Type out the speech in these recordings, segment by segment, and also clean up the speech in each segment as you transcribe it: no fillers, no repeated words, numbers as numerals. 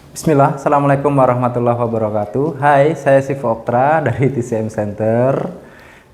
Bismillah, Assalamualaikum warahmatullahi wabarakatuh. Hai, saya Siva Oktra dari TCM Center.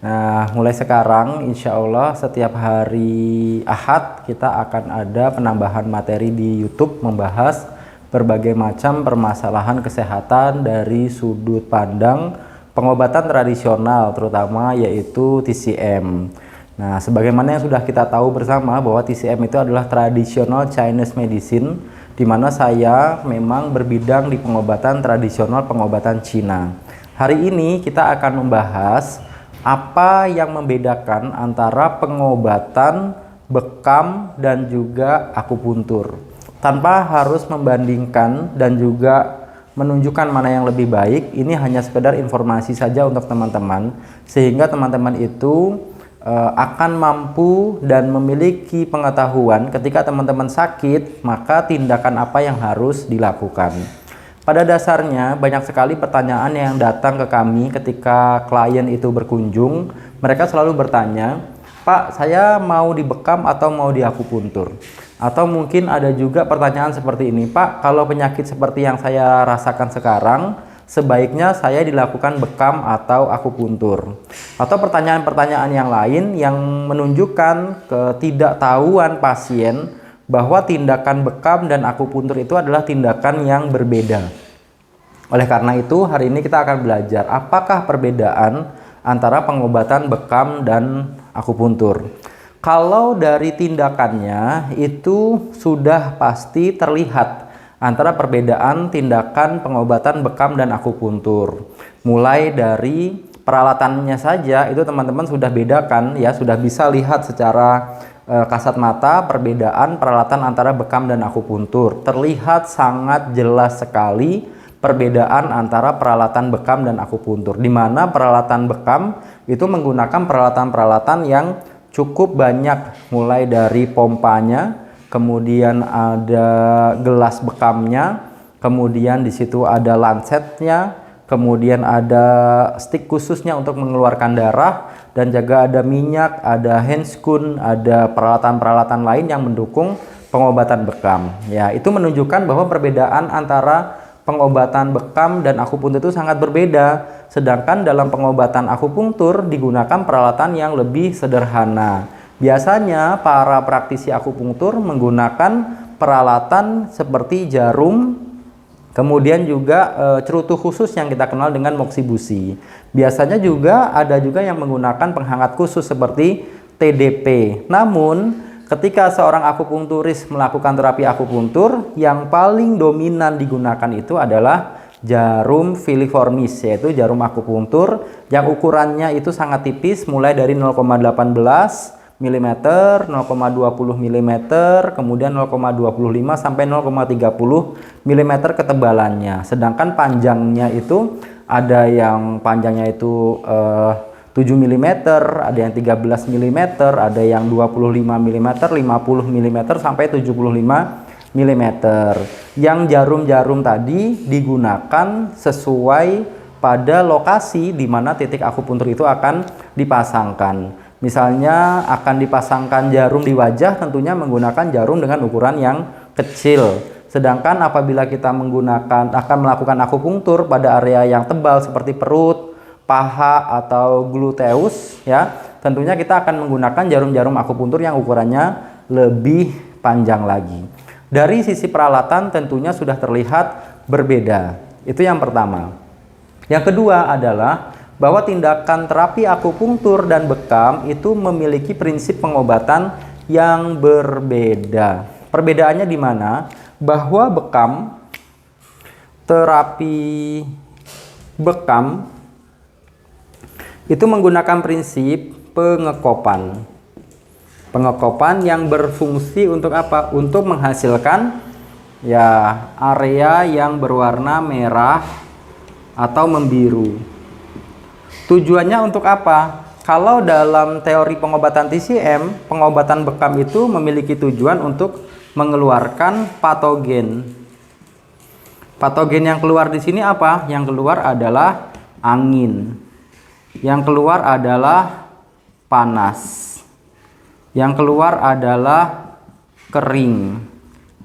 Nah, mulai sekarang insya Allah setiap hari Ahad kita akan ada penambahan materi di YouTube membahas berbagai macam permasalahan kesehatan dari sudut pandang pengobatan tradisional, terutama yaitu TCM. Nah, sebagaimana yang sudah kita tahu bersama bahwa TCM itu adalah traditional Chinese medicine, di mana saya memang berbidang di pengobatan tradisional, pengobatan Cina. Hari ini kita akan membahas apa yang membedakan antara pengobatan bekam dan juga akupuntur. Tanpa harus membandingkan dan juga menunjukkan mana yang lebih baik, ini hanya sekedar informasi saja untuk teman-teman, sehingga teman-teman itu akan mampu dan memiliki pengetahuan ketika teman-teman sakit, maka tindakan apa yang harus dilakukan. Pada dasarnya banyak sekali pertanyaan yang datang ke kami ketika klien itu berkunjung. Mereka selalu bertanya, "Pak, saya mau dibekam atau mau diakupuntur?" Atau mungkin ada juga pertanyaan seperti ini, "Pak, kalau penyakit seperti yang saya rasakan sekarang, sebaiknya saya dilakukan bekam atau akupuntur?" Atau pertanyaan-pertanyaan yang lain yang menunjukkan ketidaktahuan pasien bahwa tindakan bekam dan akupuntur itu adalah tindakan yang berbeda. Oleh karena itu, hari ini kita akan belajar apakah perbedaan antara pengobatan bekam dan akupuntur. Kalau dari tindakannya itu sudah pasti terlihat antara perbedaan tindakan pengobatan bekam dan akupuntur. Mulai dari peralatannya saja itu teman-teman sudah bedakan ya, sudah bisa lihat secara kasat mata perbedaan peralatan antara bekam dan akupuntur. Terlihat sangat jelas sekali perbedaan antara peralatan bekam dan akupuntur, di mana peralatan bekam itu menggunakan peralatan-peralatan yang cukup banyak, mulai dari pompanya, kemudian ada gelas bekamnya, kemudian di situ ada lancetnya, kemudian ada stick khususnya untuk mengeluarkan darah, dan juga ada minyak, ada handscoon, ada peralatan-peralatan lain yang mendukung pengobatan bekam. Ya, itu menunjukkan bahwa perbedaan antara pengobatan bekam dan akupuntur itu sangat berbeda. Sedangkan dalam pengobatan akupuntur digunakan peralatan yang lebih sederhana. Biasanya para praktisi akupuntur menggunakan peralatan seperti jarum, kemudian juga cerutu khusus yang kita kenal dengan moxibusi. Biasanya juga ada juga yang menggunakan penghangat khusus seperti TDP. Namun ketika seorang akupunturis melakukan terapi akupuntur, yang paling dominan digunakan itu adalah jarum filiformis, yaitu jarum akupuntur yang ukurannya itu sangat tipis, mulai dari 0,18 mm, 0,20 mm, kemudian 0,25 sampai 0,30 mm ketebalannya. Sedangkan panjangnya itu ada yang panjangnya itu 7 mm, ada yang 13 mm, ada yang 25 mm, 50 mm sampai 75 mm. Yang jarum-jarum tadi digunakan sesuai pada lokasi di mana titik akupuntur itu akan dipasangkan. Misalnya akan dipasangkan jarum di wajah, tentunya menggunakan jarum dengan ukuran yang kecil. Sedangkan apabila kita akan melakukan akupuntur pada area yang tebal seperti perut, paha atau gluteus, ya, tentunya kita akan menggunakan jarum-jarum akupuntur yang ukurannya lebih panjang lagi. Dari sisi peralatan tentunya sudah terlihat berbeda. Itu yang pertama. Yang kedua adalah bahwa tindakan terapi akupuntur dan bekam itu memiliki prinsip pengobatan yang berbeda. Perbedaannya di mana? Bahwa terapi bekam itu menggunakan prinsip pengekopan. Pengekopan yang berfungsi untuk apa? Untuk menghasilkan ya area yang berwarna merah atau membiru. Tujuannya untuk apa? Kalau dalam teori pengobatan TCM, pengobatan bekam itu memiliki tujuan untuk mengeluarkan patogen. Patogen yang keluar di sini apa? Yang keluar adalah angin. Yang keluar adalah panas. Yang keluar adalah kering.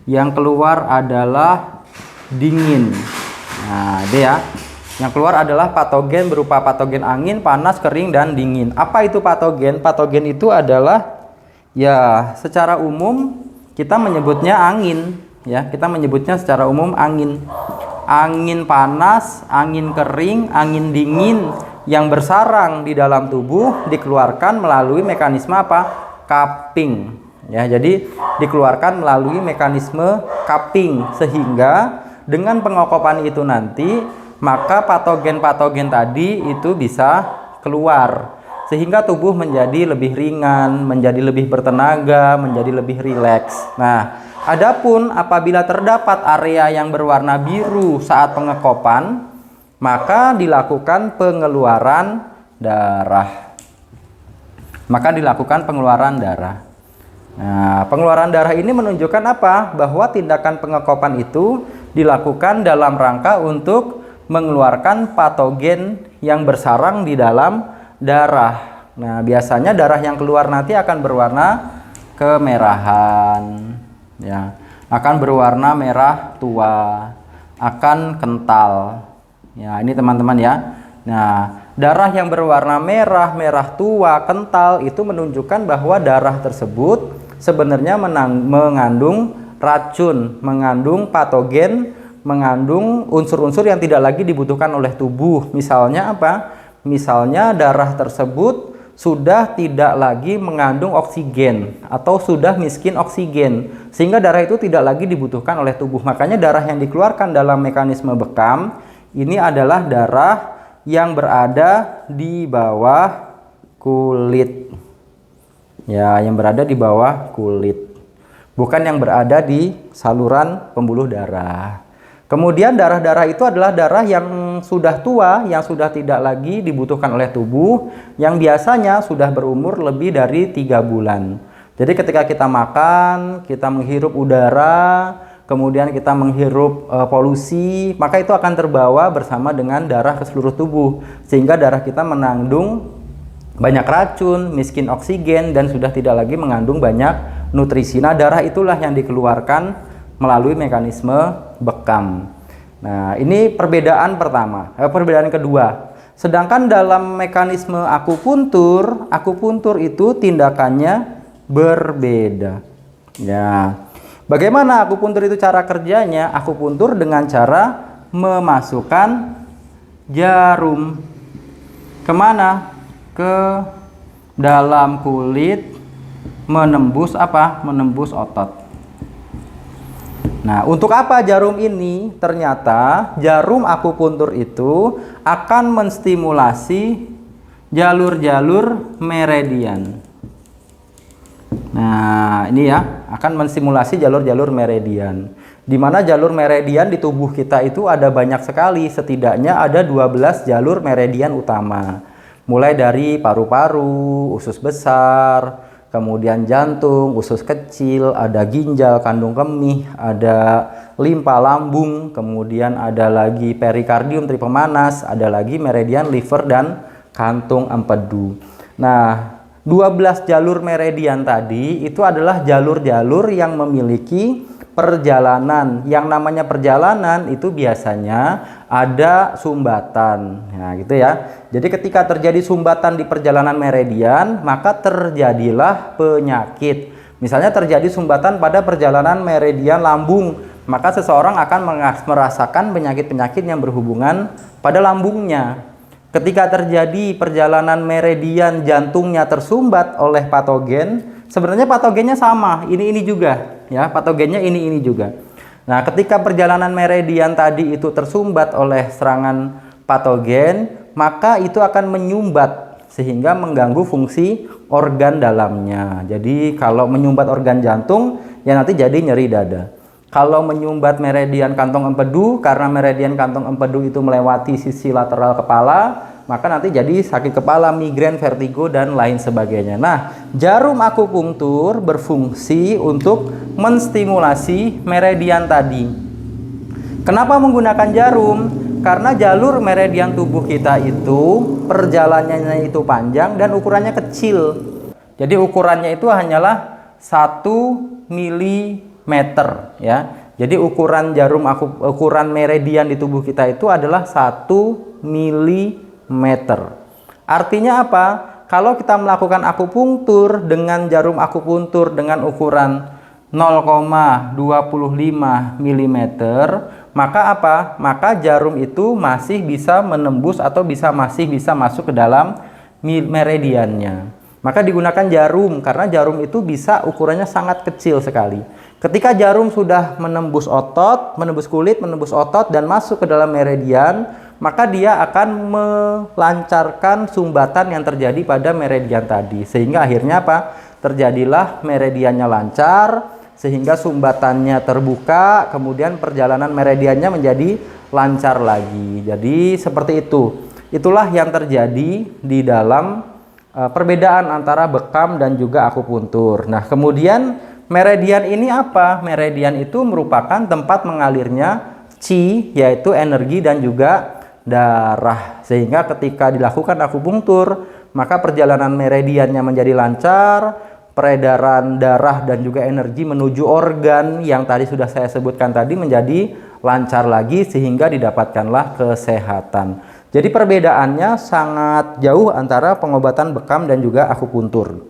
Yang keluar adalah dingin. Nah, itu ya. Yang keluar adalah patogen berupa patogen angin, panas, kering, dan dingin. Apa itu patogen? Patogen itu adalah ya secara umum kita menyebutnya angin, ya. Kita menyebutnya secara umum angin. Angin panas, angin kering, angin dingin yang bersarang di dalam tubuh dikeluarkan melalui mekanisme apa? Cupping. Ya, jadi dikeluarkan melalui mekanisme cupping sehingga dengan pengokopan itu nanti maka patogen-patogen tadi itu bisa keluar sehingga tubuh menjadi lebih ringan, menjadi lebih bertenaga, menjadi lebih rileks. Nah, adapun apabila terdapat area yang berwarna biru saat pengekopan, maka dilakukan pengeluaran darah. Nah, pengeluaran darah ini menunjukkan apa? Bahwa tindakan pengekopan itu dilakukan dalam rangka untuk mengeluarkan patogen yang bersarang di dalam darah. Nah, biasanya darah yang keluar nanti akan berwarna kemerahan, ya, akan berwarna merah tua, akan kental. Ya, ini teman-teman ya. Nah, darah yang berwarna merah, merah tua, kental itu menunjukkan bahwa darah tersebut sebenarnya mengandung racun, mengandung patogen, mengandung unsur-unsur yang tidak lagi dibutuhkan oleh tubuh. Misalnya apa? Misalnya darah tersebut sudah tidak lagi mengandung oksigen atau sudah miskin oksigen sehingga darah itu tidak lagi dibutuhkan oleh tubuh. Makanya darah yang dikeluarkan dalam mekanisme bekam ini adalah darah yang berada di bawah kulit. Ya, yang berada di bawah kulit. Bukan yang berada di saluran pembuluh darah. Kemudian darah-darah itu adalah darah yang sudah tua, yang sudah tidak lagi dibutuhkan oleh tubuh, yang biasanya sudah berumur lebih dari 3 bulan. Jadi ketika kita makan, kita menghirup udara, kemudian kita menghirup polusi, maka itu akan terbawa bersama dengan darah ke seluruh tubuh. Sehingga darah kita mengandung banyak racun, miskin oksigen, dan sudah tidak lagi mengandung banyak nutrisi. Nah, darah itulah yang dikeluarkan melalui mekanisme bekam. Nah, ini perbedaan pertama. Perbedaan kedua, sedangkan dalam mekanisme akupuntur, akupuntur itu tindakannya berbeda. Ya, bagaimana akupuntur itu cara kerjanya? Akupuntur dengan cara memasukkan jarum kemana? Ke dalam kulit, menembus apa? Menembus otot. Nah, untuk apa jarum ini? Ternyata jarum akupuntur itu akan menstimulasi jalur-jalur meridian. Nah, ini ya, akan menstimulasi jalur-jalur meridian. Di mana jalur meridian di tubuh kita itu ada banyak sekali, setidaknya ada 12 jalur meridian utama. Mulai dari paru-paru, usus besar, kemudian jantung, usus kecil, ada ginjal, kandung kemih, ada limpa lambung, kemudian ada lagi perikardium, tri pemanas, ada lagi meridian liver dan kantung empedu. Nah, 12 jalur meridian tadi itu adalah jalur-jalur yang memiliki perjalanan. Yang namanya perjalanan itu biasanya ada sumbatan. Nah, gitu ya. Jadi ketika terjadi sumbatan di perjalanan meridian, maka terjadilah penyakit. Misalnya terjadi sumbatan pada perjalanan meridian lambung, maka seseorang akan merasakan penyakit-penyakit yang berhubungan pada lambungnya. Ketika terjadi perjalanan meridian jantungnya tersumbat oleh patogen, sebenarnya patogennya sama, ini juga, ya, patogennya ini juga. Nah, ketika perjalanan meridian tadi itu tersumbat oleh serangan patogen, maka itu akan menyumbat sehingga mengganggu fungsi organ dalamnya. Jadi kalau menyumbat organ jantung, ya nanti jadi nyeri dada. Kalau menyumbat meridian kantong empedu, karena meridian kantong empedu itu melewati sisi lateral kepala, maka nanti jadi sakit kepala, migrain, vertigo, dan lain sebagainya. Nah, jarum akupunktur berfungsi untuk menstimulasi meridian tadi. Kenapa menggunakan jarum? Karena jalur meridian tubuh kita itu perjalanannya itu panjang dan ukurannya kecil. Jadi ukurannya itu hanyalah 1 mm, ya. Jadi ukuran ukuran meridian di tubuh kita itu adalah 1 milimeter. Artinya apa? Kalau kita melakukan akupunktur dengan jarum akupunktur dengan ukuran 0,25 mm, maka apa? Maka jarum itu masih bisa menembus atau masih bisa masuk ke dalam meridiannya. Maka digunakan jarum, karena jarum itu bisa ukurannya sangat kecil sekali. Ketika jarum sudah menembus otot, menembus kulit, menembus otot dan masuk ke dalam meridian, maka dia akan melancarkan sumbatan yang terjadi pada meridian tadi. Sehingga akhirnya apa? Terjadilah meridiannya lancar, sehingga sumbatannya terbuka, kemudian perjalanan meridiannya menjadi lancar lagi. Jadi seperti itu. Itulah yang terjadi di dalam perbedaan antara bekam dan juga akupuntur. Nah, kemudian meridian ini apa? Meridian itu merupakan tempat mengalirnya qi, yaitu energi dan juga darah. Sehingga ketika dilakukan akupunktur, maka perjalanan meridiannya menjadi lancar, peredaran darah dan juga energi menuju organ yang tadi sudah saya sebutkan tadi menjadi lancar lagi, sehingga didapatkanlah kesehatan. Jadi perbedaannya sangat jauh antara pengobatan bekam dan juga akupuntur.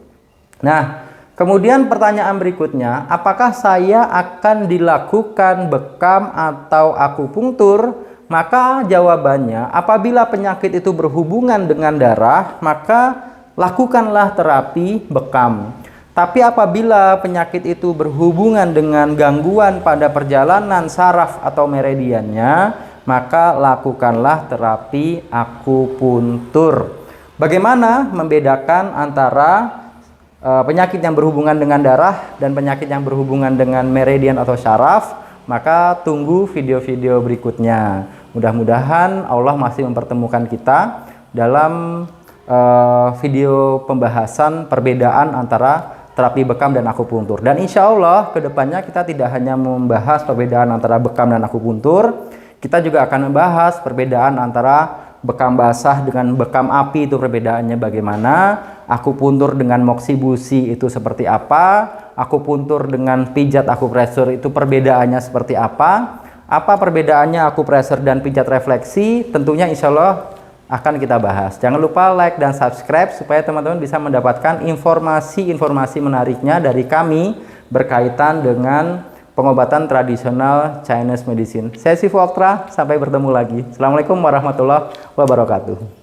Nah, kemudian pertanyaan berikutnya, apakah saya akan dilakukan bekam atau akupunktur? Maka jawabannya, apabila penyakit itu berhubungan dengan darah, maka lakukanlah terapi bekam. Tapi apabila penyakit itu berhubungan dengan gangguan pada perjalanan saraf atau meridiannya, maka lakukanlah terapi akupuntur. Bagaimana membedakan antara penyakit yang berhubungan dengan darah dan penyakit yang berhubungan dengan meridian atau syaraf? Maka tunggu video-video berikutnya. Mudah-mudahan Allah masih mempertemukan kita dalam video pembahasan perbedaan antara terapi bekam dan akupuntur. Dan insya Allah kedepannya kita tidak hanya membahas perbedaan antara bekam dan akupuntur, kita juga akan membahas perbedaan antara bekam basah dengan bekam api, itu perbedaannya bagaimana, akupuntur dengan moksibusi itu seperti apa, akupuntur dengan pijat akupresur itu perbedaannya seperti apa perbedaannya akupresur dan pijat refleksi, tentunya insya Allah akan kita bahas. Jangan lupa like dan subscribe supaya teman-teman bisa mendapatkan informasi-informasi menariknya dari kami berkaitan dengan pengobatan tradisional Chinese medicine. Saya Sifu Oktra, sampai bertemu lagi. Assalamualaikum warahmatullahi wabarakatuh.